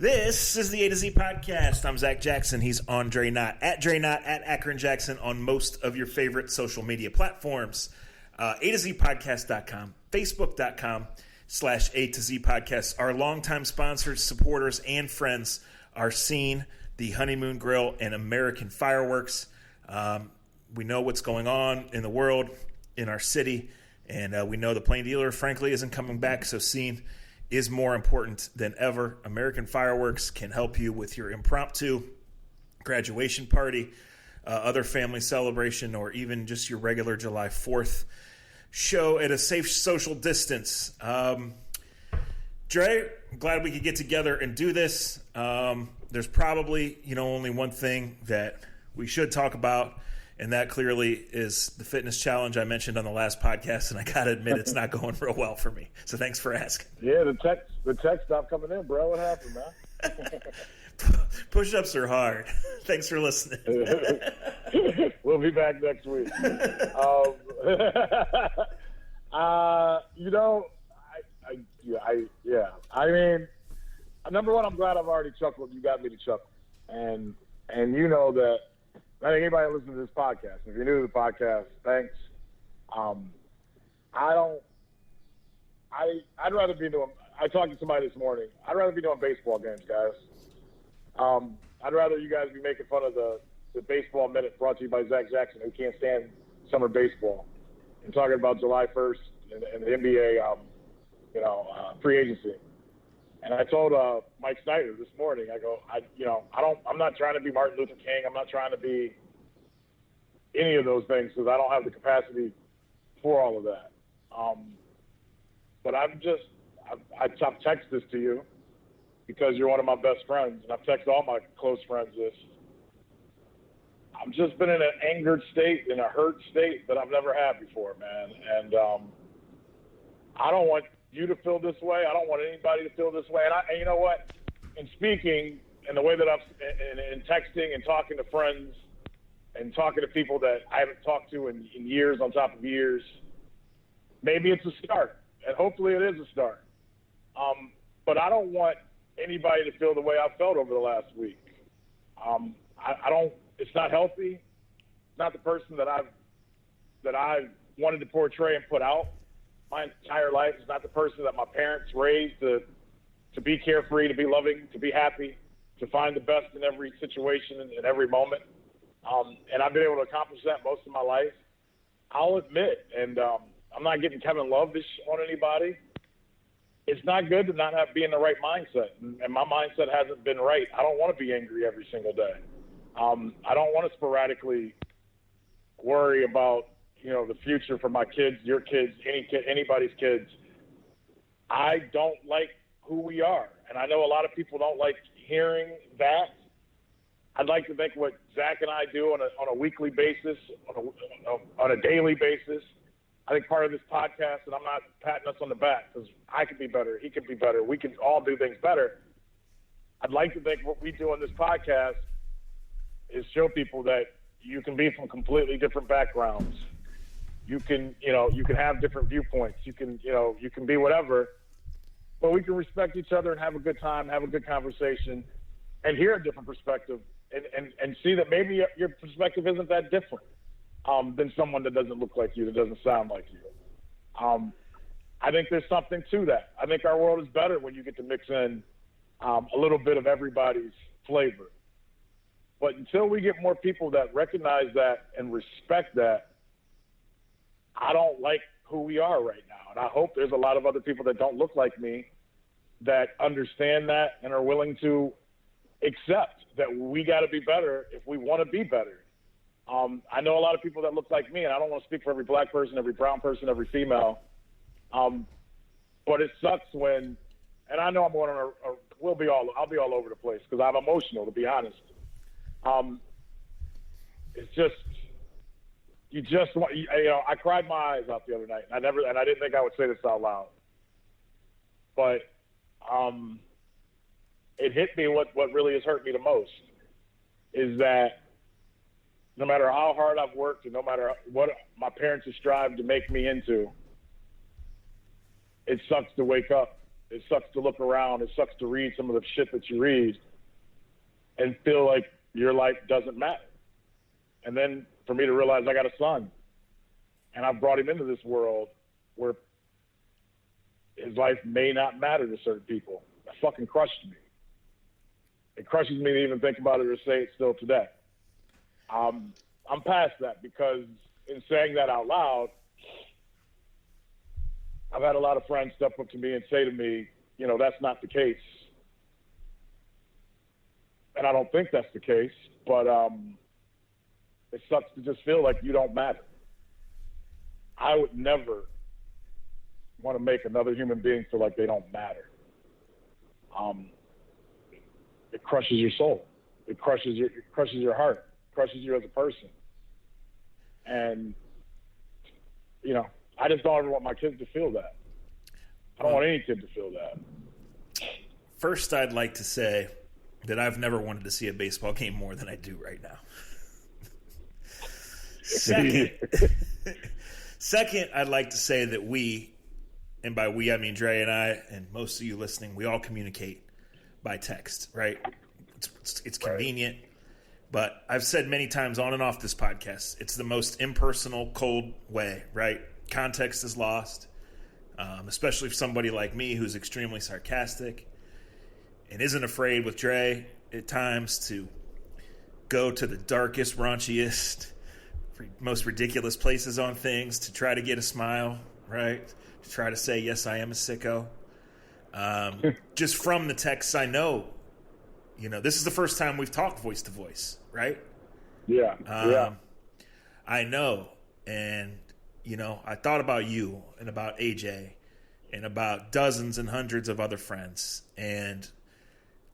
This is the A to Z podcast. I'm Zach Jackson. He's Andre Knott at Dre Knott at Akron Jackson on most of your favorite social media platforms. A to Z podcast.com, facebook.com/A to Z podcasts. Our longtime sponsors, supporters, and friends are Scene, the Honeymoon Grill, and American Fireworks. We know what's going on in the world, in our city, and we know the Plain Dealer, frankly, isn't coming back, so Scene is more important than ever. American Fireworks can help you with your impromptu graduation party, other family celebration, or even just your regular July 4th show at a safe social distance. Dre, I'm glad we could get together and do this. There's probably, only one thing that we should talk about, and that clearly is the fitness challenge I mentioned on the last podcast, and I got to admit it's not going real well for me. So thanks for asking. Yeah, the text stopped coming in, bro. What happened, man? Push-ups are hard. Thanks for listening. We'll be back next week. I mean, number one, I'm glad I've already chuckled. You got me to chuckle. And you know that I think anybody that listens to this podcast, if you're new to the podcast, thanks. I'd rather be doing, I talked to somebody this morning, I'd rather be doing baseball games, guys. I'd rather you guys be making fun of the baseball minute brought to you by Zach Jackson, who can't stand summer baseball, and talking about July 1st and the NBA, free agency. And I told Mike Snyder this morning, I go, I'm not trying to be Martin Luther King. I'm not trying to be any of those things because I don't have the capacity for all of that. But I've texted this to you because you're one of my best friends, and I've texted all my close friends this. I've just been in an angered state, in a hurt state that I've never had before, man. And I don't want you to feel this way. I don't want anybody to feel this way. And you know what? In speaking and the way that in texting and talking to friends and talking to people that I haven't talked to in years on top of years, maybe it's a start. And hopefully it is a start. But I don't want anybody to feel the way I felt over the last week. It's not healthy. It's not the person that I've wanted to portray and put out my entire life. It's not the person that my parents raised to be carefree, to be loving, to be happy, to find the best in every situation and in every moment. And I've been able to accomplish that most of my life. I'll admit, and I'm not getting Kevin Love-ish on anybody. It's not good to not be in the right mindset, and my mindset hasn't been right. I don't want to be angry every single day. I don't want to sporadically worry about the future for my kids, your kids, anybody's kids. I don't like who we are. And I know a lot of people don't like hearing that. I'd like to think what Zach and I do on a weekly basis, on a daily basis. I think part of this podcast, and I'm not patting us on the back because I could be better, he could be better, we can all do things better. I'd like to think what we do on this podcast is show people that you can be from completely different backgrounds. You can have different viewpoints. You can be whatever, but we can respect each other and have a good time, have a good conversation, and hear a different perspective, and see that maybe your perspective isn't that different than someone that doesn't look like you, that doesn't sound like you. I think there's something to that. I think our world is better when you get to mix in a little bit of everybody's flavor. But until we get more people that recognize that and respect that, I don't like who we are right now. And I hope there's a lot of other people that don't look like me that understand that and are willing to accept that we got to be better if we want to be better. I know a lot of people that look like me, and I don't want to speak for every black person, every brown person, every female. But it sucks when, and I know I'm going on I'll be all over the place because I'm emotional, to be honest. It's just, I cried my eyes out the other night, and I didn't think I would say this out loud, but it hit me. What really has hurt me the most is that no matter how hard I've worked and no matter what my parents have strived to make me into, it sucks to wake up It sucks to look around. It sucks to read some of the shit that you read and feel like your life doesn't matter. And then for me to realize I got a son, and I brought him into this world where his life may not matter to certain people. That fucking crushed me. It crushes me to even think about it or say it still today. I'm past that, because in saying that out loud, I've had a lot of friends step up to me and say to me, you know, that's not the case. And I don't think that's the case, but it sucks to just feel like you don't matter. I would never want to make another human being feel like they don't matter. It crushes your soul. It crushes your heart. It crushes you as a person. And, you know, I just don't ever want my kids to feel that. I don't want any kid to feel that. First, I'd like to say that I've never wanted to see a baseball game more than I do right now. Second, I'd like to say that we, and by we I mean Dre and I and most of you listening, we all communicate by text, right? It's convenient. Right. But I've said many times on and off this podcast, it's the most impersonal, cold way, right? Context is lost, especially for somebody like me who's extremely sarcastic and isn't afraid with Dre at times to go to the darkest, raunchiest, most ridiculous places on things to try to get a smile, right? To try to say, yes, I am a sicko. Just from the texts I know, you know, this is the first time we've talked voice to voice, right? Yeah. I know. And, you know, I thought about you and about AJ and about dozens and hundreds of other friends. And,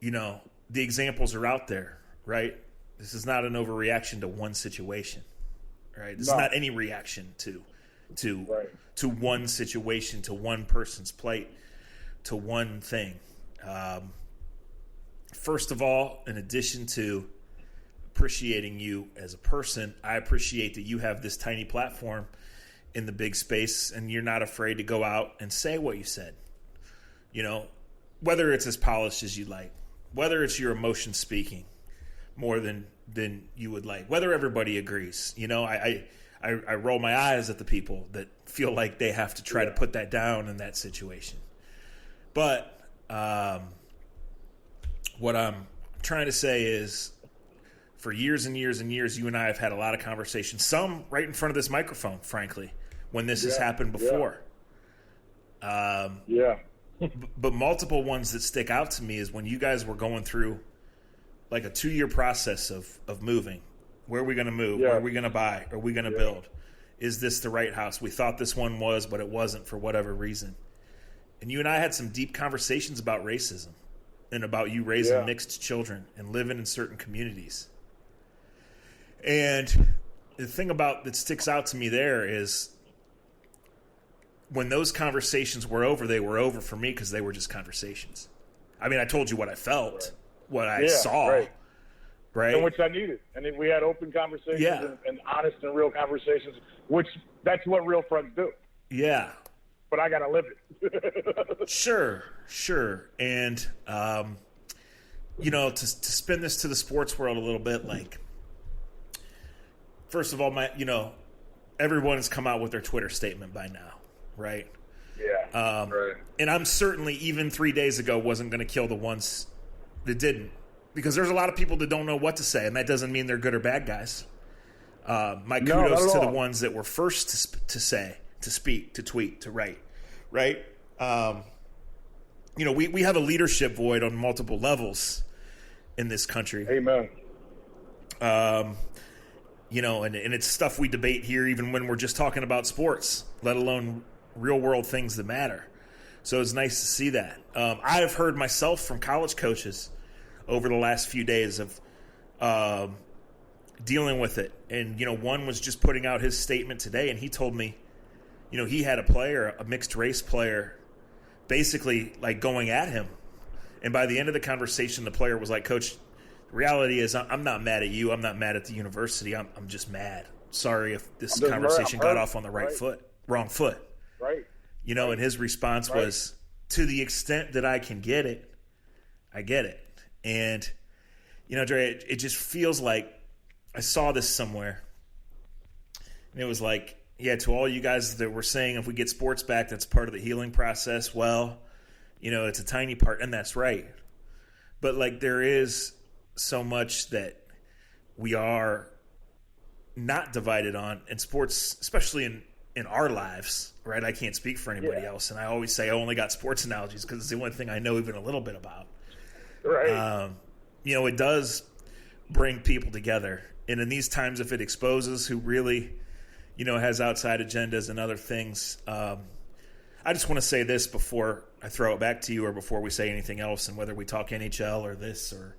you know, the examples are out there, right? This is not an overreaction to one situation, right? This is not any reaction to one situation, to one person's plight, to one thing. First of all, in addition to appreciating you as a person, I appreciate that you have this tiny platform in the big space and you're not afraid to go out and say what you said. You know, whether it's as polished as you like, whether it's your emotion speaking more than you would like, whether everybody agrees. You know, I roll my eyes at the people that feel like they have to try to put that down in that situation. But what I'm trying to say is, for years and years and years, you and I have had a lot of conversations, some right in front of this microphone, frankly, when this has happened before. But multiple ones that stick out to me is when you guys were going through like a 2-year process of moving. Where are we going to move? Where are we going to buy? Are we going to build? Is this the right house? We thought this one was, but it wasn't for whatever reason. And you and I had some deep conversations about racism and about you raising mixed children and living in certain communities. And the thing about that sticks out to me there is when those conversations were over, they were over for me because they were just conversations. I mean, I told you what I felt, what I saw, right? And which I needed. And we had open conversations and honest and real conversations, which that's what real friends do. Yeah. But I got to live it. Sure. And, you know, to spin this to the sports world a little bit, like, first of all, everyone has come out with their Twitter statement by now, right? Yeah. And I'm certainly, even 3 days ago, wasn't going to kill the ones that didn't, because there's a lot of people that don't know what to say, and that doesn't mean they're good or bad guys. My kudos to the ones that were first to say, to speak, to tweet, to write, right? You know, we have a leadership void on multiple levels in this country. Amen. You know, and it's stuff we debate here even when we're just talking about sports, let alone real world things that matter. So it's nice to see that. I have heard myself from college coaches over the last few days of dealing with it. And, you know, one was just putting out his statement today, and he told me, you know, he had a mixed race player, basically like going at him. And by the end of the conversation, the player was like, Coach, the reality is I'm not mad at you. I'm not mad at the university. I'm just mad. Sorry if this conversation got off on the wrong foot. Right. You know, and his response was, to the extent that I can get it, I get it. And, Dre, it just feels like I saw this somewhere. And it was like, yeah, to all you guys that were saying if we get sports back, that's part of the healing process. Well, it's a tiny part, and that's right. But, like, there is so much that we are not divided on in sports, especially in our lives, right? I can't speak for anybody else. And I always say I only got sports analogies because it's the only thing I know even a little bit about. Right. It does bring people together. And in these times, if it exposes who really, has outside agendas and other things, I just want to say this before I throw it back to you or before we say anything else, and whether we talk NHL or this or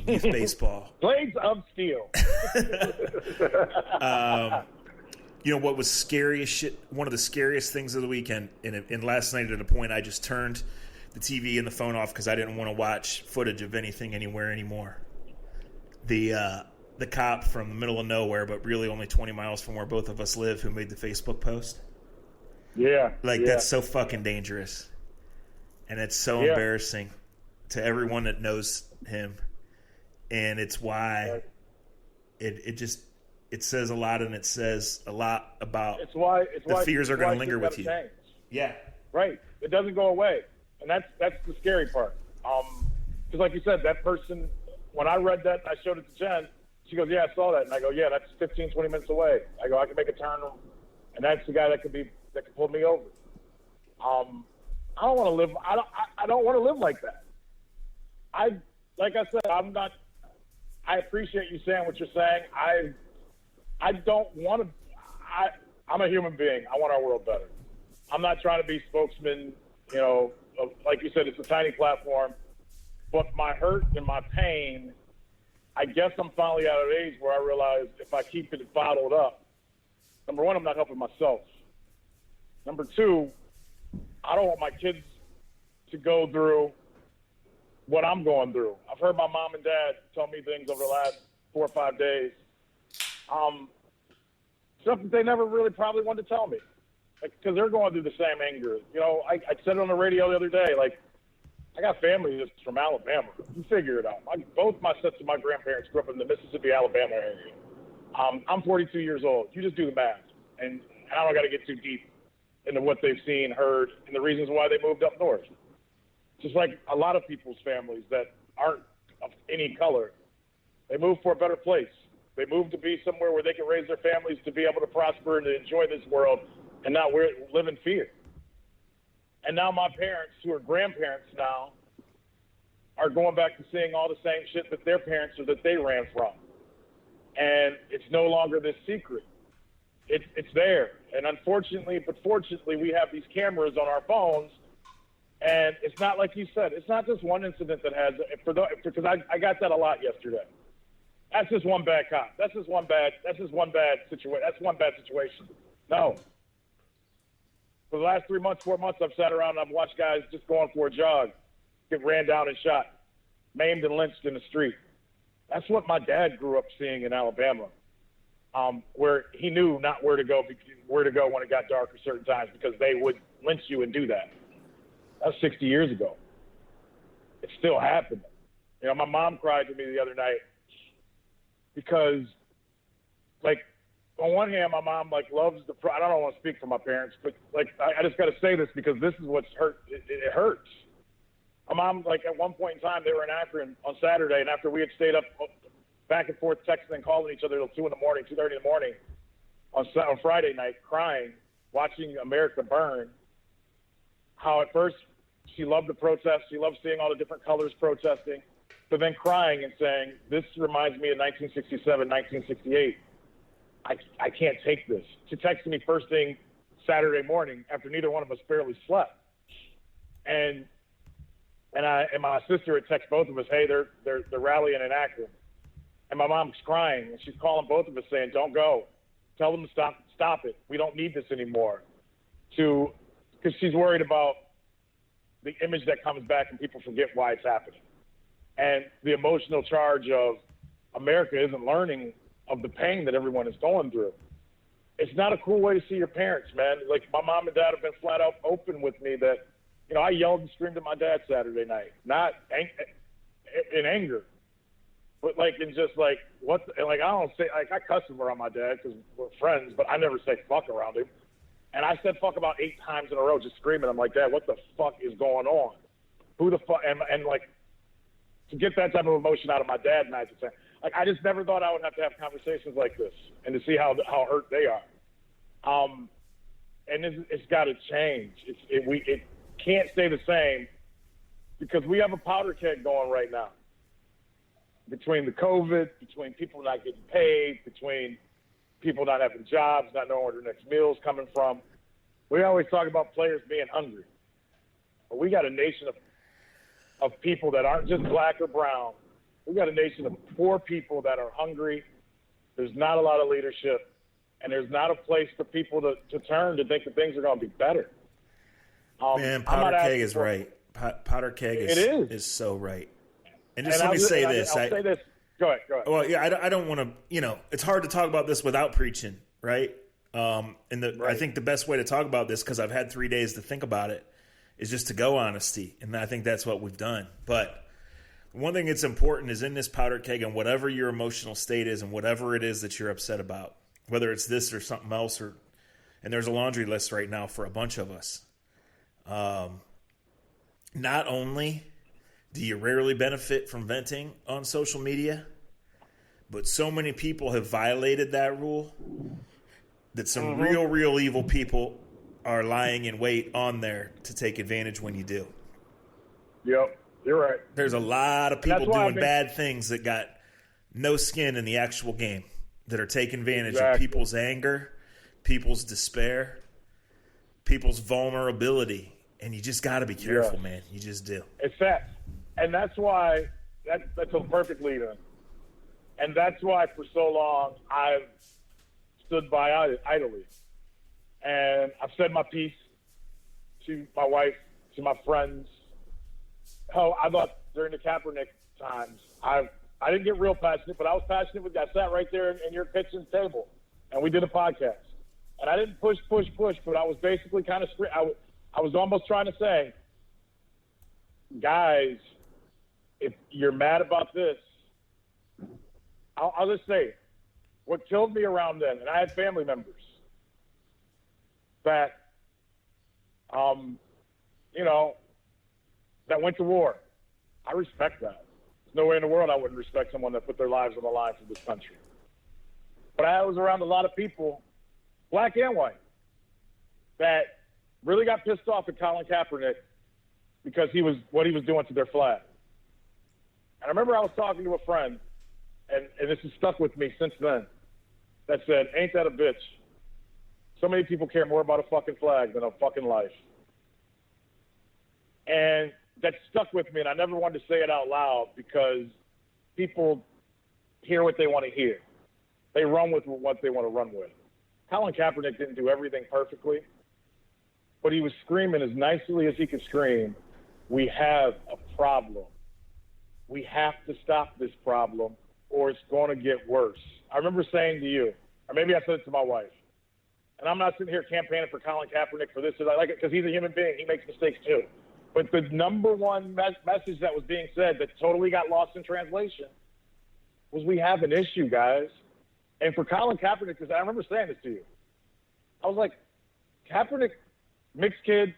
youth baseball. Blades of steel. What was scariest shit, one of the scariest things of the weekend, and last night at a point I just turned the TV and the phone off because I didn't want to watch footage of anything anywhere anymore. The cop from the middle of nowhere, but really only 20 miles from where both of us live, who made the Facebook post. Yeah. That's so fucking dangerous. And it's so embarrassing to everyone that knows him. And it's why it says a lot, and it says a lot about the fears are going to linger with you. Change. Yeah. Right. It doesn't go away. And that's the scary part. Because like you said, that person, when I read that, I showed it to Jen. She goes, yeah, I saw that. And I go, yeah, that's 15, 20 minutes away. I go, I can make a turn, and that's the guy that could pull me over. I don't want to live. I don't want to live like that. Like I said, I'm not. I appreciate you saying what you're saying. I don't want to. I'm a human being. I want our world better. I'm not trying to be spokesman. Like you said, it's a tiny platform. But my hurt and my pain, I guess I'm finally at an age where I realize if I keep it bottled up, number one, I'm not helping myself. Number two, I don't want my kids to go through what I'm going through. I've heard my mom and dad tell me things over the last 4 or 5 days. Stuff that they never really probably wanted to tell me. Because they're going through the same anger. I said it on the radio the other day, I got family that's from Alabama. You figure it out. Both my sets of my grandparents grew up in the Mississippi, Alabama area. I'm 42 years old. You just do the math. And I don't got to get too deep into what they've seen, heard, and the reasons why they moved up north. Just like a lot of people's families that aren't of any color, they move for a better place. They move to be somewhere where they can raise their families to be able to prosper and to enjoy this world and not live in fear. And now my parents, who are grandparents now, are going back to seeing all the same shit that their parents or that they ran from. And it's no longer this secret. It's there. And unfortunately, but fortunately, we have these cameras on our phones. And it's not like you said. It's not just one incident that has – because I got that a lot yesterday. That's just one bad cop. That's just one bad situation. That's one bad situation. No. For the last 3 months, 4 months, I've sat around and I've watched guys just going for a jog get ran down and shot, maimed and lynched in the street. That's what my dad grew up seeing in Alabama, where he knew not where to go when it got dark at certain times because they would lynch you and do that. That was 60 years ago. It's still happening. My mom cried to me the other night because, on one hand, my mom, loves I don't want to speak for my parents, but, I just got to say this because this is what's hurt. It hurts. My mom, at one point in time, they were in Akron on Saturday, and after we had stayed up back and forth texting and calling each other till 2 in the morning, 2:30 in the morning on Friday night, crying, watching America burn, how at first she loved the protest. She loved seeing all the different colors protesting, but then crying and saying, this reminds me of 1967, 1968. I can't take this. She texted me first thing Saturday morning after neither one of us barely slept. And my sister had texted both of us, hey, they're rallying in Akron. And my mom's crying, and she's calling both of us saying, don't go. Tell them to stop it. We don't need this anymore. Because she's worried about the image that comes back and people forget why it's happening. And the emotional charge of America isn't learning of the pain that everyone is going through. It's not a cool way to see your parents, man. My mom and dad have been flat out open with me that You know, I yelled and screamed at my dad Saturday night, not in anger, but like in just like what? And like I don't say like I cuss him around my dad because we're friends, but I never say fuck around him. And I said fuck about 8 times in a row, just screaming. I'm like, Dad, what the fuck is going on? Who the fuck? And like to get that type of emotion out of my dad nights, like I just never thought I would have to have conversations like this and to see how hurt they are. And it's got to change. It can't stay the same because we have a powder keg going right now. Between the COVID, between people not getting paid, between people not having jobs, not knowing where their next meal is coming from. We always talk about players being hungry. But we got a nation of people that aren't just black or brown. We got a nation of poor people that are hungry. There's not a lot of leadership. And there's not a place for people to turn to think that things are going to be better. Man, Powder Keg is right. Powder Keg is so right. And just let me say this. I'll say this. Go ahead. Well, yeah, I don't want to, it's hard to talk about this without preaching, right? Right. I think the best way to talk about this, because I've had 3 days to think about it, is just to go honesty. And I think that's what we've done. But one thing that's important is in this Powder Keg and whatever your emotional state is and whatever it is that you're upset about, whether it's this or something else, and there's a laundry list right now for a bunch of us. Not only do you rarely benefit from venting on social media, but so many people have violated that rule that some real evil people are lying in wait on there to take advantage when you do. Yep, you're right. There's a lot of people doing bad things that got no skin in the actual game, that are taking advantage of people's anger, people's despair, people's vulnerability. And you just got to be careful, man. You just do. It's that. And that's why that's a perfect lead-in. And that's why for so long I've stood by idly. And I've said my piece to my wife, to my friends. Hell, I thought during the Kaepernick times, I didn't get real passionate, but I was passionate with you. I sat right there in your kitchen table, and we did a podcast. And I didn't push, but I was basically kind of I was almost trying to say, guys, if you're mad about this, I'll just say, what killed me around then, and I had family members that, that went to war. I respect that. There's no way in the world I wouldn't respect someone that put their lives on the line for this country. But I was around a lot of people, black and white, that really got pissed off at Colin Kaepernick because what he was doing to their flag. And I remember I was talking to a friend, and this has stuck with me since then, that said, ain't that a bitch? So many people care more about a fucking flag than a fucking life. And that stuck with me, and I never wanted to say it out loud because people hear what they want to hear. They run with what they want to run with. Colin Kaepernick didn't do everything perfectly, but he was screaming as nicely as he could scream, we have a problem. We have to stop this problem or it's going to get worse. I remember saying to you, or maybe I said it to my wife, and I'm not sitting here campaigning for Colin Kaepernick for this or that, because he's a human being. He makes mistakes too. But the number one message that was being said that totally got lost in translation was we have an issue, guys. And for Colin Kaepernick, because I remember saying this to you, I was like, Kaepernick, mixed kid,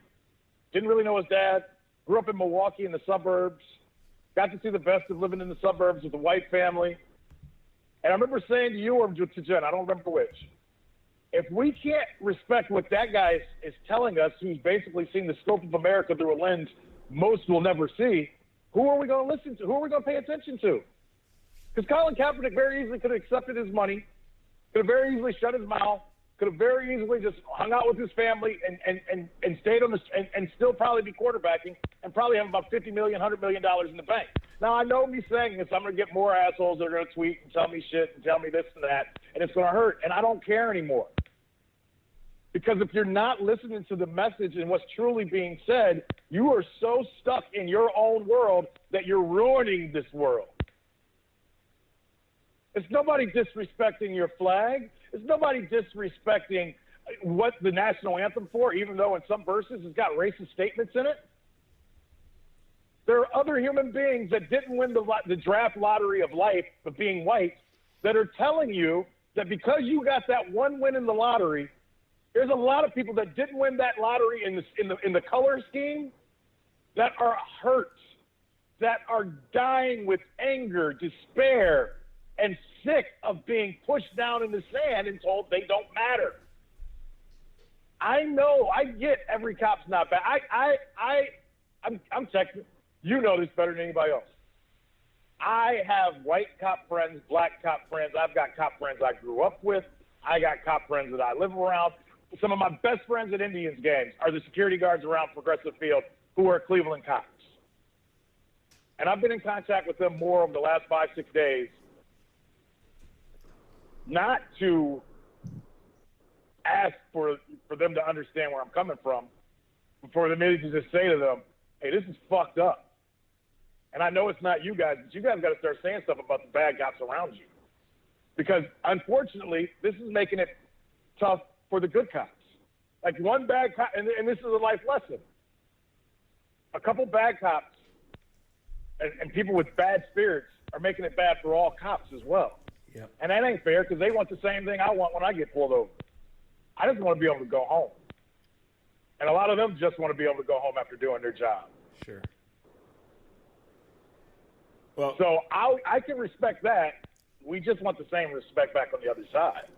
didn't really know his dad, grew up in Milwaukee in the suburbs, got to see the best of living in the suburbs with a white family. And I remember saying to you or to Jen, I don't remember which, if we can't respect what that guy is telling us, who's basically seeing the scope of America through a lens most will never see, who are we going to listen to? Who are we going to pay attention to? Because Colin Kaepernick very easily could have accepted his money, could have very easily shut his mouth, could have very easily just hung out with his family and stayed on and still probably be quarterbacking and probably have about $50 million, $100 million in the bank. Now, I know me saying this, I'm going to get more assholes that are going to tweet and tell me shit and tell me this and that, and it's going to hurt, and I don't care anymore. Because if you're not listening to the message and what's truly being said, you are so stuck in your own world that you're ruining this world. It's nobody disrespecting your flag. It's nobody disrespecting what the national anthem for, even though in some verses it's got racist statements in it. There are other human beings that didn't win the draft lottery of life of being white that are telling you that because you got that one win in the lottery, there's a lot of people that didn't win that lottery in the color scheme that are hurt, that are dying with anger, despair, and sick of being pushed down in the sand and told they don't matter. I know, I get every cop's not bad. I'm Texan. You know this better than anybody else. I have white cop friends, black cop friends. I've got cop friends I grew up with. I got cop friends that I live around. Some of my best friends at Indians games are the security guards around Progressive Field who are Cleveland cops. And I've been in contact with them more over the last 5-6 days, not to ask for them to understand where I'm coming from, but for them to just say to them, hey, this is fucked up. And I know it's not you guys, but you guys got to start saying stuff about the bad cops around you. Because, unfortunately, this is making it tough for the good cops. Like one bad cop, and this is a life lesson. A couple bad cops and people with bad spirits are making it bad for all cops as well. Yep. And that ain't fair because they want the same thing I want when I get pulled over. I just want to be able to go home. And a lot of them just want to be able to go home after doing their job. Sure. Well, so I can respect that. We just want the same respect back on the other side.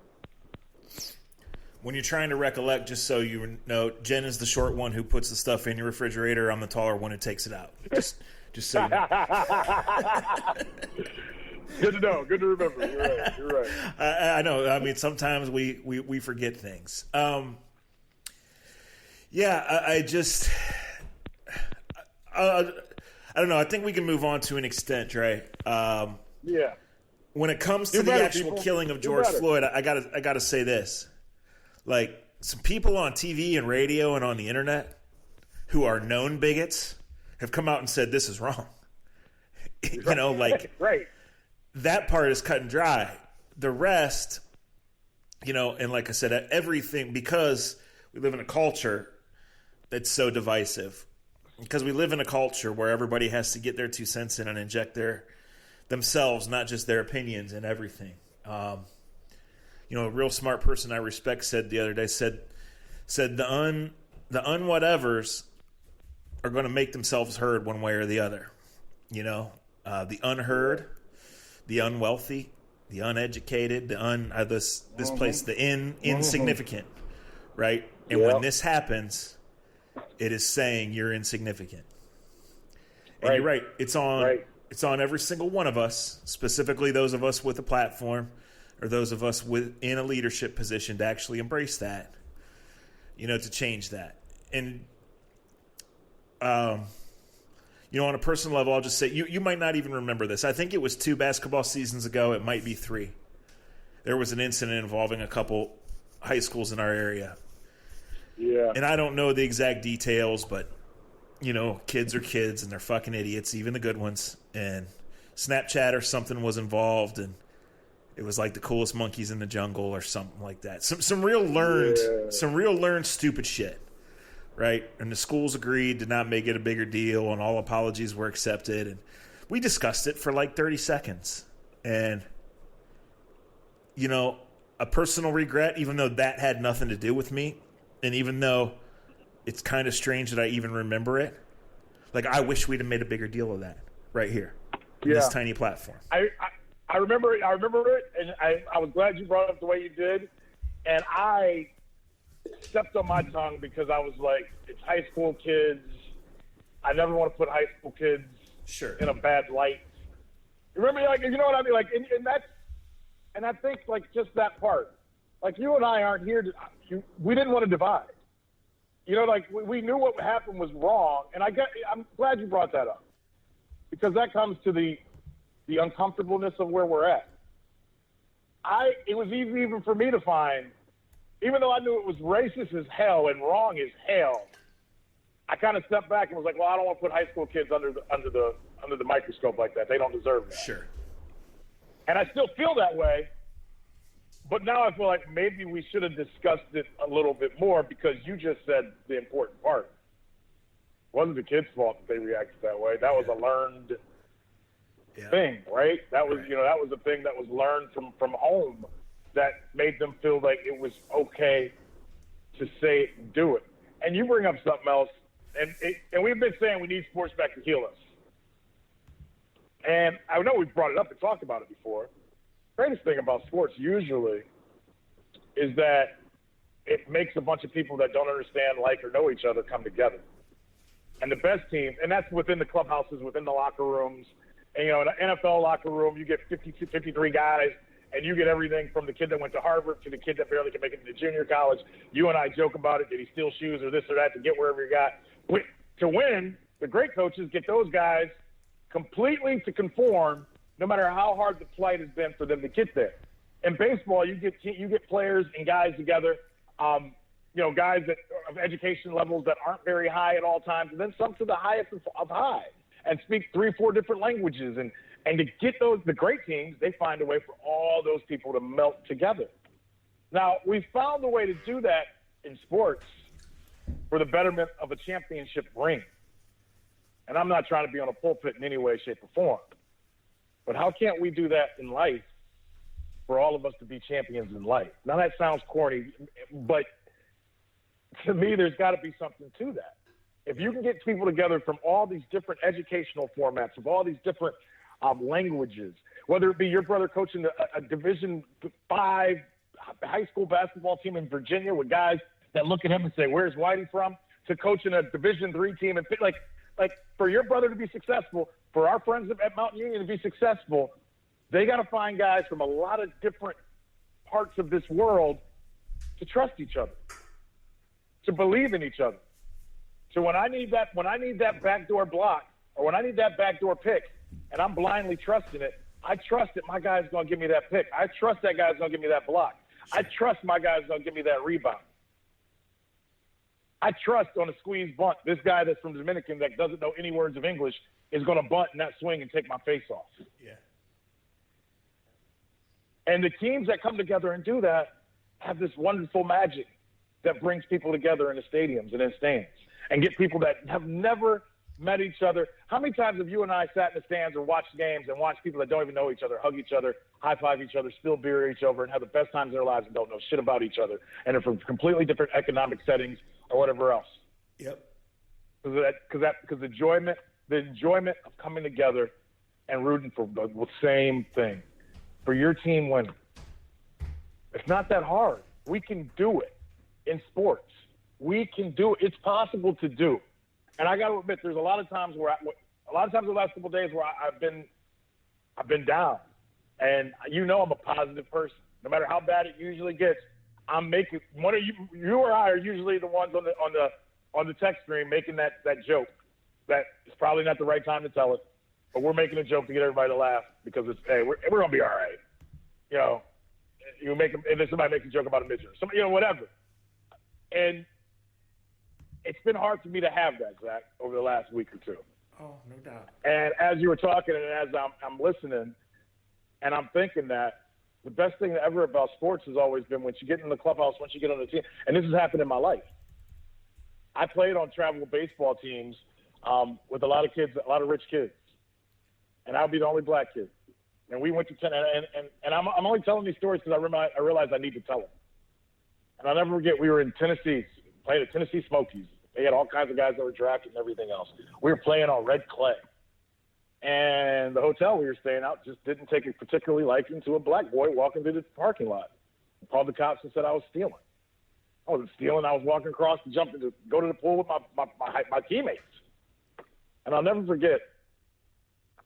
When you're trying to recollect, just so you know, Jen is the short one who puts the stuff in your refrigerator. I'm the taller one who takes it out. Just so you know. Good to know. Good to remember. You're right. I know. I mean, sometimes we forget things. Yeah, I just... I don't know. I think we can move on to an extent, Dre. Yeah. When it comes to the actual killing of George Floyd, I gotta say this. Like, some people on TV and radio and on the internet who are known bigots have come out and said this is wrong. You know, like, right. That part is cut and dry. The rest, you know, and like I said, everything, because we live in a culture that's so divisive. Because we live in a culture where everybody has to get their 2 cents in and inject themselves, not just their opinions and everything. You know, a real smart person I respect said the other day, said the unwhatevers are going to make themselves heard one way or the other. You know, the unheard, the unwealthy, the uneducated, this place, the insignificant, right? And when this happens, it is saying you're insignificant. And you're right. It's on every single one of us, specifically those of us with a platform or those of us in a leadership position to actually embrace that, you know, to change that. And, you know, on a personal level, I'll just say, you might not even remember this. I think it was 2 basketball seasons ago. It might be 3. There was an incident involving a couple high schools in our area. Yeah. And I don't know the exact details, but, you know, kids are kids and they're fucking idiots, even the good ones. And Snapchat or something was involved, and it was like the coolest monkeys in the jungle or something like that. Some real learned stupid shit, right? And the schools agreed to not make it a bigger deal, and all apologies were accepted. And we discussed it for like 30 seconds. And, you know, a personal regret, even though that had nothing to do with me, and even though it's kind of strange that I even remember it, like, I wish we'd have made a bigger deal of that right here on this tiny platform. I remember it, and I was glad you brought it up the way you did. And I stepped on my tongue because I was like, it's high school kids. I never want to put high school kids in a bad light. Remember, like, you know what I mean? Like, and I think, like, just that part. Like, you and I aren't here we didn't want to divide. You know, like, we knew what happened was wrong, and I'm glad you brought that up, because that comes to the uncomfortableness of where we're at. It was easy even for me to find, even though I knew it was racist as hell and wrong as hell, I kind of stepped back and was like, well, I don't want to put high school kids under the microscope like that. They don't deserve that. Sure. And I still feel that way. But now I feel like maybe we should have discussed it a little bit more, because you just said the important part. wasn't the kids' fault that they reacted that way. That was a learned thing, right? That was, that was a thing that was learned from home that made them feel like it was okay to say it and do it. And you bring up something else, and we've been saying we need sports back to heal us. And I know we've brought it up and talked about it before. The greatest thing about sports usually is that it makes a bunch of people that don't understand, like, or know each other come together. And the best teams, and that's within the clubhouses, within the locker rooms. And, in an NFL locker room, you get 52, 53 guys, and you get everything from the kid that went to Harvard to the kid that barely can make it into junior college. You and I joke about it. Did he steal shoes or this or that to get wherever he got? To win, the great coaches get those guys completely to conform, no matter how hard the plight has been for them to get there. In baseball, you get players and guys together, guys that of education levels that aren't very high at all times, and then some to the highest of high, and speak 3 or 4 different languages. And to get the great teams, they find a way for all those people to melt together. Now, we found a way to do that in sports for the betterment of a championship ring. And I'm not trying to be on a pulpit in any way, shape, or form. But how can't we do that in life for all of us to be champions in life? Now, that sounds corny, but to me, there's got to be something to that. If you can get people together from all these different educational formats, of all these different languages, whether it be your brother coaching a Division V high school basketball team in Virginia with guys that look at him and say, "Where's Whitey from?" to coaching a Division III team, and like for your brother to be successful, for our friends at Mountain Union to be successful, they got to find guys from a lot of different parts of this world to trust each other, to believe in each other. So when I need that backdoor block, or when I need that backdoor pick, and I'm blindly trusting it, I trust that my guy's going to give me that pick. I trust that guy's going to give me that block. I trust my guy's going to give me that rebound. I trust on a squeeze bunt, this guy that's from Dominican that doesn't know any words of English is going to bunt in that swing and take my face off. Yeah. And the teams that come together and do that have this wonderful magic that brings people together in the stadiums and in stands and get people that have never met each other. How many times have you and I sat in the stands or watched games and watched people that don't even know each other, hug each other, high-five each other, spill beer at each other, and have the best times in their lives and don't know shit about each other, and are from completely different economic settings or whatever else? Yep. Because the enjoyment of coming together and rooting for the same thing, for your team winning. It's not that hard. We can do it in sports. We can do it. It's possible to do. And I got to admit, there's a lot of times the last couple of days where I've been down, and I'm a positive person. No matter how bad it usually gets, I'm making one of you or I are usually the ones on the text stream making that joke. That it's probably not the right time to tell it, but we're making a joke to get everybody to laugh because it's we're gonna be all right. And then somebody makes a joke about a midget, whatever. And it's been hard for me to have that, Zach, over the last week or two. Oh, no doubt. And as you were talking and as I'm listening, and I'm thinking that the best thing ever about sports has always been when you get in the clubhouse, once you get on the team, and this has happened in my life. I played on travel baseball teams with a lot of kids, a lot of rich kids, and I would be the only black kid. And we went to and I'm only telling these stories because I realized I need to tell them. And I'll never forget, we were in Tennessee, playing at Tennessee Smokies. They had all kinds of guys that were drafted and everything else. We were playing on red clay. And the hotel we were staying out just didn't take a particularly liking to a black boy walking through the parking lot. I called the cops and said I was stealing. I wasn't stealing. I was walking across to go to the pool with my teammates. And I'll never forget,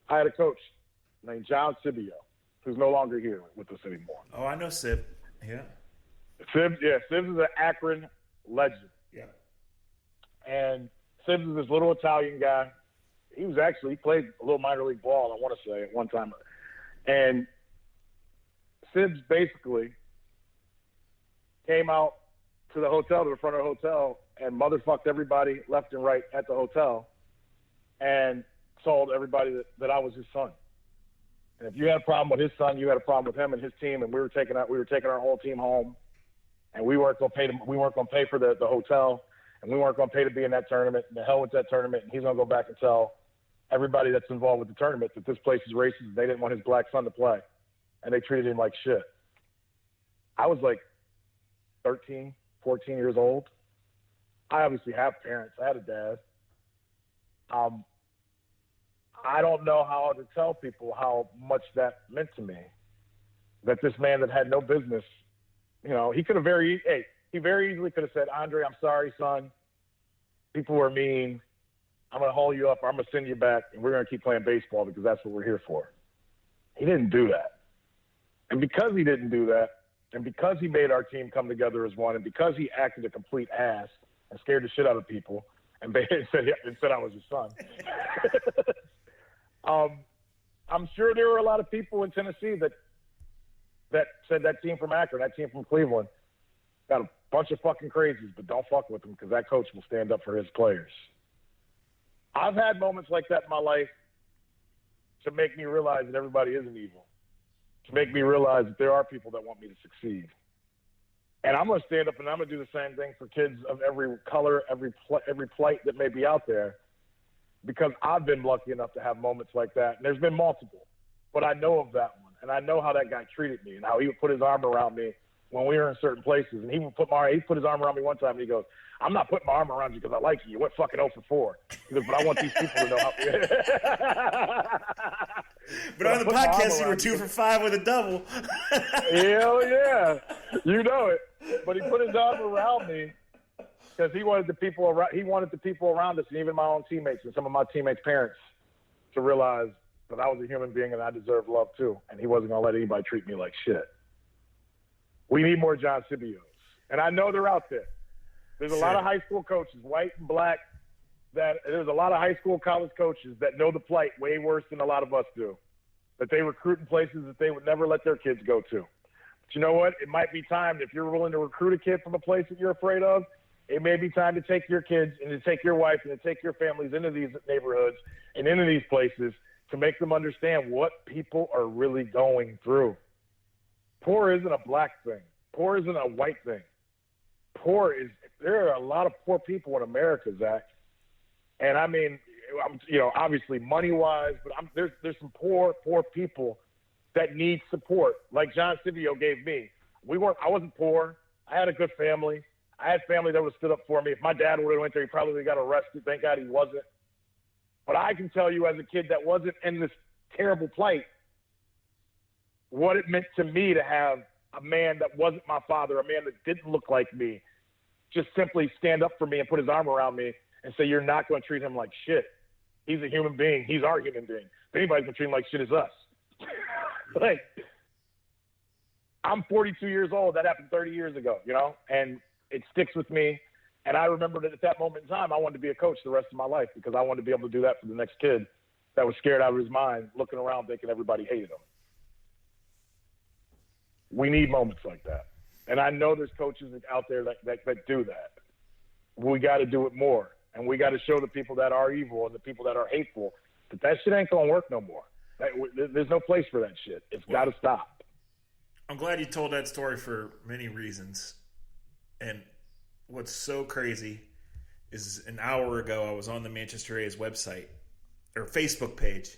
I had a coach named John Sibio, who's no longer here with us anymore. Oh, I know Sib. Yeah. Sib is an Akron legend. Yeah. And Sib is this little Italian guy. He played a little minor league ball, I want to say, at one time. And Sibs basically came out to the hotel, to the front of the hotel, and motherfucked everybody left and right at the hotel and told everybody that I was his son. And if you had a problem with his son, you had a problem with him and his team, and we were taking our whole team home, and we weren't going to pay for the hotel. and we weren't going to pay to be in that tournament, and the hell with that tournament, and he's going to go back and tell everybody that's involved with the tournament that this place is racist and they didn't want his black son to play, and they treated him like shit. I was like 13, 14 years old. I obviously have parents. I had a dad. I don't know how to tell people how much that meant to me. That this man that had no business, he could have he very easily could have said, Andre, I'm sorry, son. People were mean. I'm going to haul you up, or I'm going to send you back, and we're going to keep playing baseball because that's what we're here for. He didn't do that. And because he didn't do that, and because he made our team come together as one, and because he acted a complete ass and scared the shit out of people and said I was his son, I'm sure there were a lot of people in Tennessee that said that team from Akron, that team from Cleveland, got a bunch of fucking crazies, but don't fuck with them because that coach will stand up for his players. I've had moments like that in my life to make me realize that everybody isn't evil, to make me realize that there are people that want me to succeed. And I'm going to stand up and I'm going to do the same thing for kids of every color, every plight that may be out there, because I've been lucky enough to have moments like that. And there's been multiple, but I know of that one. And I know how that guy treated me and how he would put his arm around me when we were in certain places. And he put his arm around me one time and he goes, I'm not putting my arm around you because I like you. You went fucking 0 for 4. He goes, but I want these people to know how. But on the podcast, you were 2 for 5 with a double. Hell yeah. You know it. But he put his arm around me because he wanted the people around us, and even my own teammates and some of my teammates' parents, to realize that I was a human being and I deserved love too. And he wasn't going to let anybody treat me like shit. We need more John Sibios. And I know they're out there. There's a lot of high school coaches, white and black, there's a lot of high school, college coaches that know the plight way worse than a lot of us do, that they recruit in places that they would never let their kids go to. But you know what? It might be time, if you're willing to recruit a kid from a place that you're afraid of, it may be time to take your kids and to take your wife and to take your families into these neighborhoods and into these places to make them understand what people are really going through. Poor isn't a black thing. Poor isn't a white thing. There are a lot of poor people in America, Zach. And I mean, obviously money-wise, but there's some poor people that need support, like John Sibio gave me. I wasn't poor. I had a good family. I had family that would have stood up for me. If my dad would have went there, he probably got arrested. Thank God he wasn't. But I can tell you, as a kid that wasn't in this terrible plight, what it meant to me to have a man that wasn't my father, a man that didn't look like me, just simply stand up for me and put his arm around me and say, you're not going to treat him like shit. He's a human being. He's our human being. If anybody's going to treat him like shit, it's us. Like, I'm 42 years old. That happened 30 years ago, and it sticks with me. And I remember that at that moment in time, I wanted to be a coach the rest of my life because I wanted to be able to do that for the next kid that was scared out of his mind, looking around thinking everybody hated him. We need moments like that. And I know there's coaches out there that do that. We got to do it more. And we got to show the people that are evil and the people that are hateful that shit ain't going to work no more. There's no place for that shit. It's got to stop. I'm glad you told that story for many reasons. And what's so crazy is an hour ago I was on the Manchester A's website or Facebook page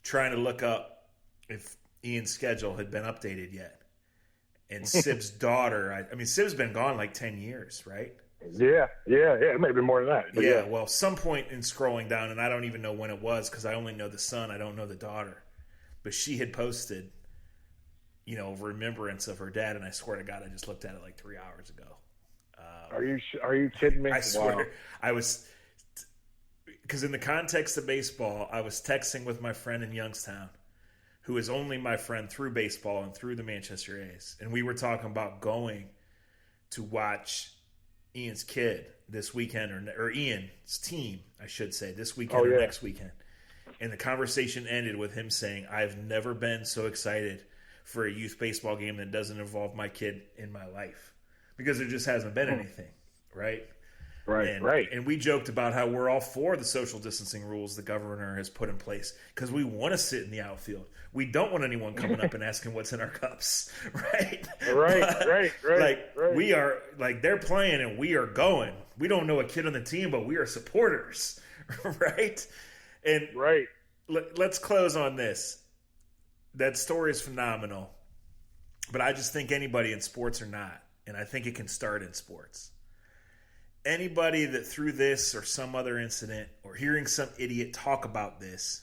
trying to look up if Ian's schedule had been updated yet. And Sib's daughter, Sib's been gone like 10 years, right? Yeah. It may have been more than that. Yeah, well, some point in scrolling down, and I don't even know when it was because I only know the son, I don't know the daughter. But she had posted, remembrance of her dad, and I swear to God, I just looked at it like 3 hours ago. Are you kidding me? I swear. Wow. I was, because in the context of baseball, I was texting with my friend in Youngstown, who is only my friend through baseball and through the Manchester A's. And we were talking about going to watch Ian's kid this weekend, or Ian's team, I should say, this weekend or next weekend. And the conversation ended with him saying, I've never been so excited for a youth baseball game that doesn't involve my kid in my life. Because there just hasn't been anything, right? Right. And we joked about how we're all for the social distancing rules the governor has put in place because we want to sit in the outfield. We don't want anyone coming up and asking what's in our cups, right? Right. We are, like, they're playing and we are going. We don't know a kid on the team, but we are supporters, right? And Right. Let's close on this. That story is phenomenal, but I just think anybody in sports or not, and I think it can start in sports. Anybody that through this or some other incident or hearing some idiot talk about this,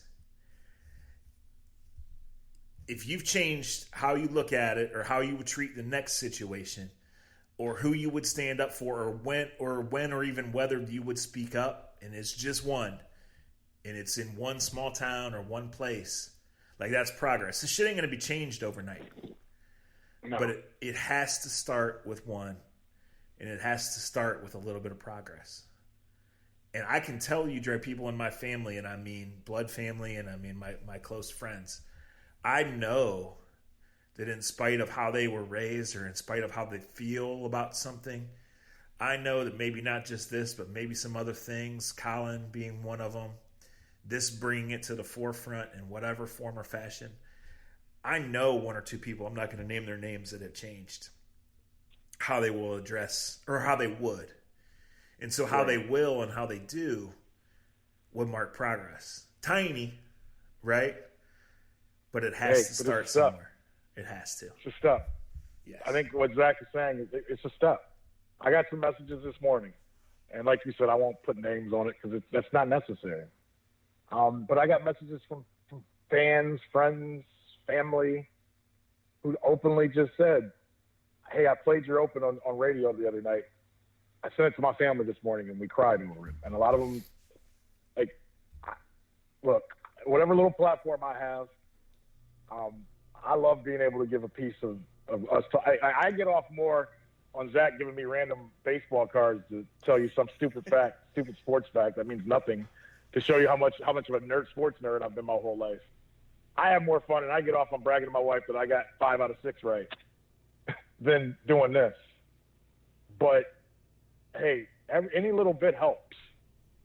if you've changed how you look at it or how you would treat the next situation or who you would stand up for or when or even whether you would speak up, and it's just one, and it's in one small town or one place, like that's progress. This shit ain't going to be changed overnight. No. But it has to start with one, and it has to start with a little bit of progress. And I can tell you, Dre, people in my family, and I mean blood family, and I mean my close friends, I know that in spite of how they were raised or in spite of how they feel about something, I know that maybe not just this, but maybe some other things, Colin being one of them, this bringing it to the forefront in whatever form or fashion. I know one or two people, I'm not going to name their names, that have changed how they will address or how they would. And so how they will and how they do would mark progress. Tiny, right? But it has to start somewhere. It has to. It's a step. Yes. I think what Zach is saying is it's a step. I got some messages this morning, and like you said, I won't put names on it because that's not necessary. But I got messages from fans, friends, family, who openly just said, hey, I played your open on radio the other night. I sent it to my family this morning, and we cried over it. And a lot of them, like, look, whatever little platform I have, I love being able to give a piece of us. I get off more on Zach giving me random baseball cards to tell you some stupid fact, stupid sports fact that means nothing, to show you how much of a sports nerd I've been my whole life. I have more fun, and I get off on bragging to my wife that I got 5 out of 6 right than doing this. But hey, any little bit helps.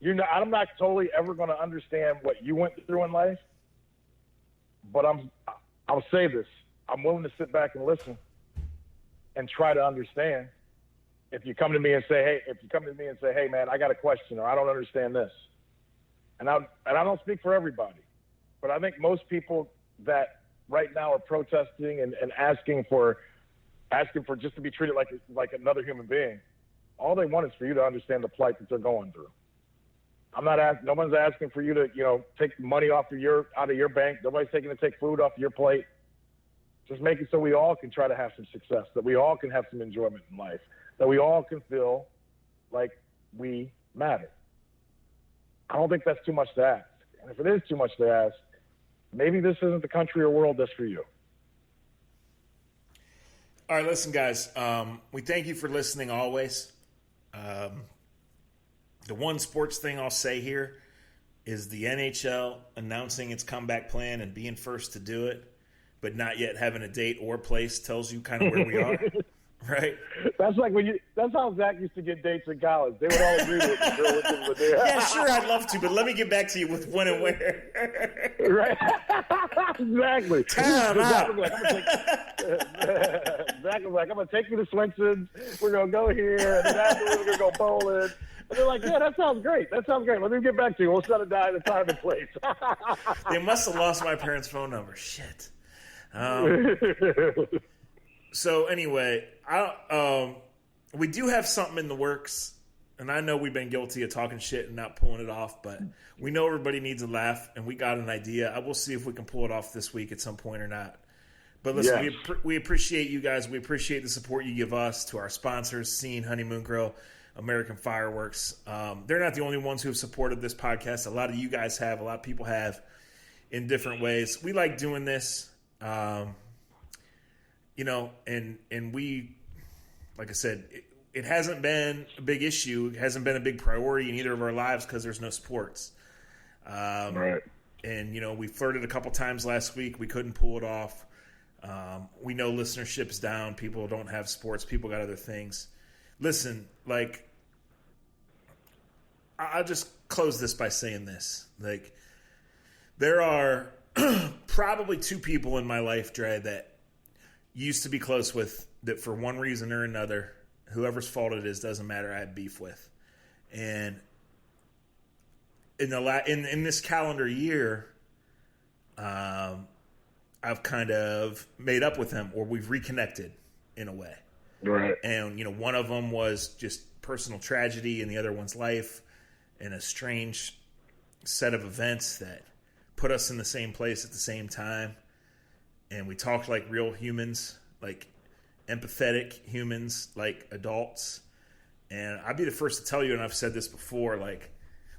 I'm not totally ever going to understand what you went through in life, but I'll say this: I'm willing to sit back and listen and try to understand. If you come to me and say, hey, man, I got a question, or I don't understand this, and I don't speak for everybody, but I think most people that right now are protesting and asking for just to be treated like another human being, all they want is for you to understand the plight that they're going through. No one's asking for you to, take money out of your bank. Nobody's taking to take food off your plate. Just make it so we all can try to have some success, that we all can have some enjoyment in life, that we all can feel like we matter. I don't think that's too much to ask. And if it is too much to ask, maybe this isn't the country or world that's for you. All right, listen, guys. We thank you for listening always. The one sports thing I'll say here is the NHL announcing its comeback plan and being first to do it, but not yet having a date or place tells you kind of where we are, right? That's like that's how Zach used to get dates in college. They would all agree with you. Yeah, sure, I'd love to, but let me get back to you with when and where. Right? Exactly. Time out. Zach was like, I'm going to take you to Swenson's. We're going to go here, and then afterwards we're going to go bowling. And they're like, yeah, that sounds great. Let me get back to you. We'll set a time and place. They must have lost my parents' phone number. Shit. So anyway, we do have something in the works, and I know we've been guilty of talking shit and not pulling it off, but we know everybody needs a laugh, and we got an idea. I will see if we can pull it off this week at some point or not. But listen, yes. we appreciate you guys. We appreciate the support you give us, to our sponsors, Scene, Honeymoon Grill, American Fireworks. They're not the only ones who have supported this podcast. A lot of you guys have. A lot of people have in different ways. We like doing this. And we, like I said, it hasn't been a big issue. It hasn't been a big priority in either of our lives because there's no sports. Right. And, we flirted a couple times last week. We couldn't pull it off. We know listenership's down. People don't have sports. People got other things. Listen, I'll just close this by saying this. There are probably 2 people in my life, Dre, that used to be close with, that for one reason or another, whoever's fault it is, doesn't matter, I had beef with. And in this calendar year, I've kind of made up with him, or we've reconnected in a way. Right. And, one of them was just personal tragedy, and the other one's life, and a strange set of events that put us in the same place at the same time. And we talked like real humans, like empathetic humans, like adults. And I'd be the first to tell you, and I've said this before, like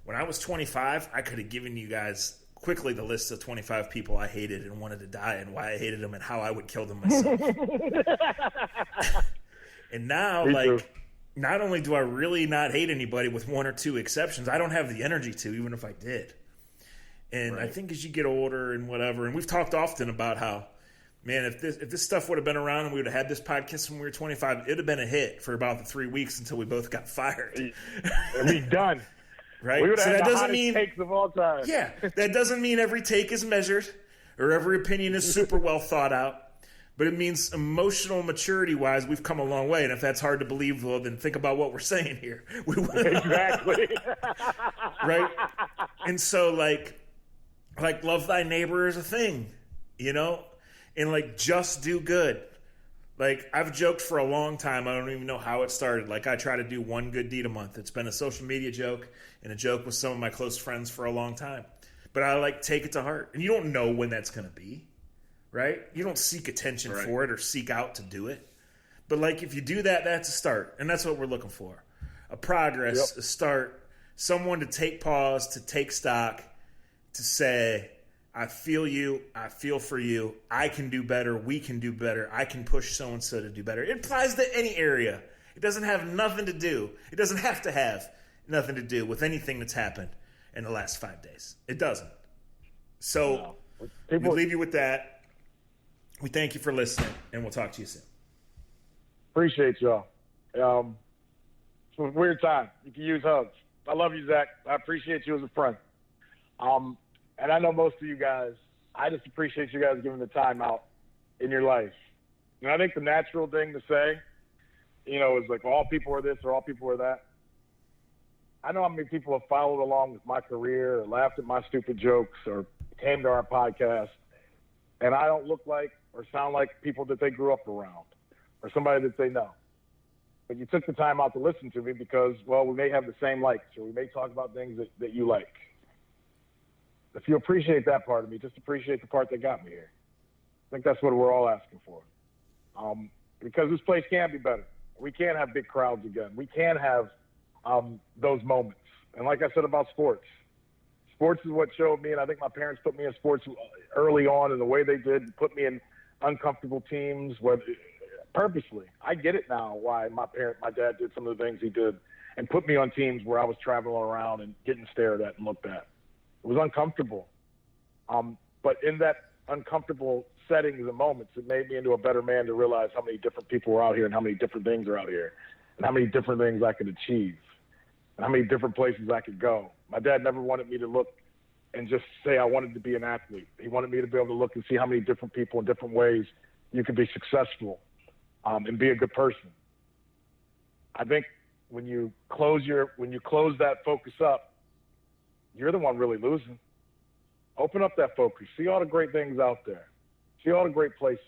when I was 25, I could have given you guys quickly the list of 25 people I hated and wanted to die, and why I hated them and how I would kill them myself. And now, not only do I really not hate anybody with one or two exceptions, I don't have the energy to, even if I did. And I think as you get older and whatever, and we've talked often about how, man, if this stuff would have been around and we would have had this podcast when we were 25, it would have been a hit for about the 3 weeks until we both got fired. And we done. Right? We would have so had that the doesn't hottest mean takes of all time. Yeah, that doesn't mean every take is measured or every opinion is super well thought out. But it means emotional maturity-wise, we've come a long way. And if that's hard to believe, well, then think about what we're saying here. Exactly. Right? And so, like love thy neighbor is a thing, And, like, just do good. Like, I've joked for a long time. I don't even know how it started. Like, I try to do one good deed a month. It's been a social media joke and a joke with some of my close friends for a long time. But I, take it to heart. And you don't know when that's going to be, right? You don't seek attention for it or seek out to do it. But, if you do that, that's a start. And that's what we're looking for. A progress, a start, someone to take pause, to take stock, to say, I feel you. I feel for you. I can do better. We can do better. I can push so-and-so to do better. It applies to any area. It doesn't have nothing to do. It doesn't have to have nothing to do with anything that's happened in the last 5 days. It doesn't. So we leave you with that. We thank you for listening, and we'll talk to you soon. Appreciate y'all. It's a weird time. You can use hugs. I love you, Zach. I appreciate you as a friend. And I know most of you guys, I just appreciate you guys giving the time out in your life. And I think the natural thing to say, is like, well, all people are this or all people are that. I know how many people have followed along with my career or laughed at my stupid jokes or came to our podcast, and I don't look like or sound like people that they grew up around or somebody that they know. But you took the time out to listen to me because, well, we may have the same likes or we may talk about things that you like. If you appreciate that part of me, just appreciate the part that got me here. I think that's what we're all asking for. Because this place can be better. We can have big crowds again. We can have those moments. And like I said about sports is what showed me, and I think my parents put me in sports early on in the way they did, put me in uncomfortable teams purposely. I get it now why my dad did some of the things he did and put me on teams where I was traveling around and getting stared at and looked at. It was uncomfortable. But in that uncomfortable settings and moments, it made me into a better man to realize how many different people were out here and how many different things are out here and how many different things I could achieve and how many different places I could go. My dad never wanted me to look and just say I wanted to be an athlete. He wanted me to be able to look and see how many different people in different ways you could be successful and be a good person. I think when you close that focus up, you're the one really losing. Open up that focus. See all the great things out there. See all the great places.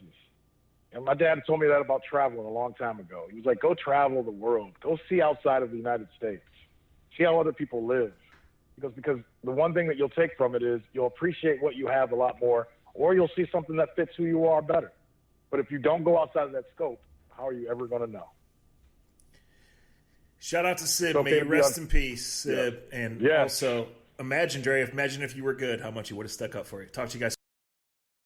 And my dad told me that about traveling a long time ago. He was like, go travel the world. Go see outside of the United States. See how other people live. Because the one thing that you'll take from it is you'll appreciate what you have a lot more, or you'll see something that fits who you are better. But if you don't go outside of that scope, how are you ever going to know? Shout out to Sid. May you rest in peace. And also, imagine if you were good, how much he would have stuck up for you. Talk to you guys soon.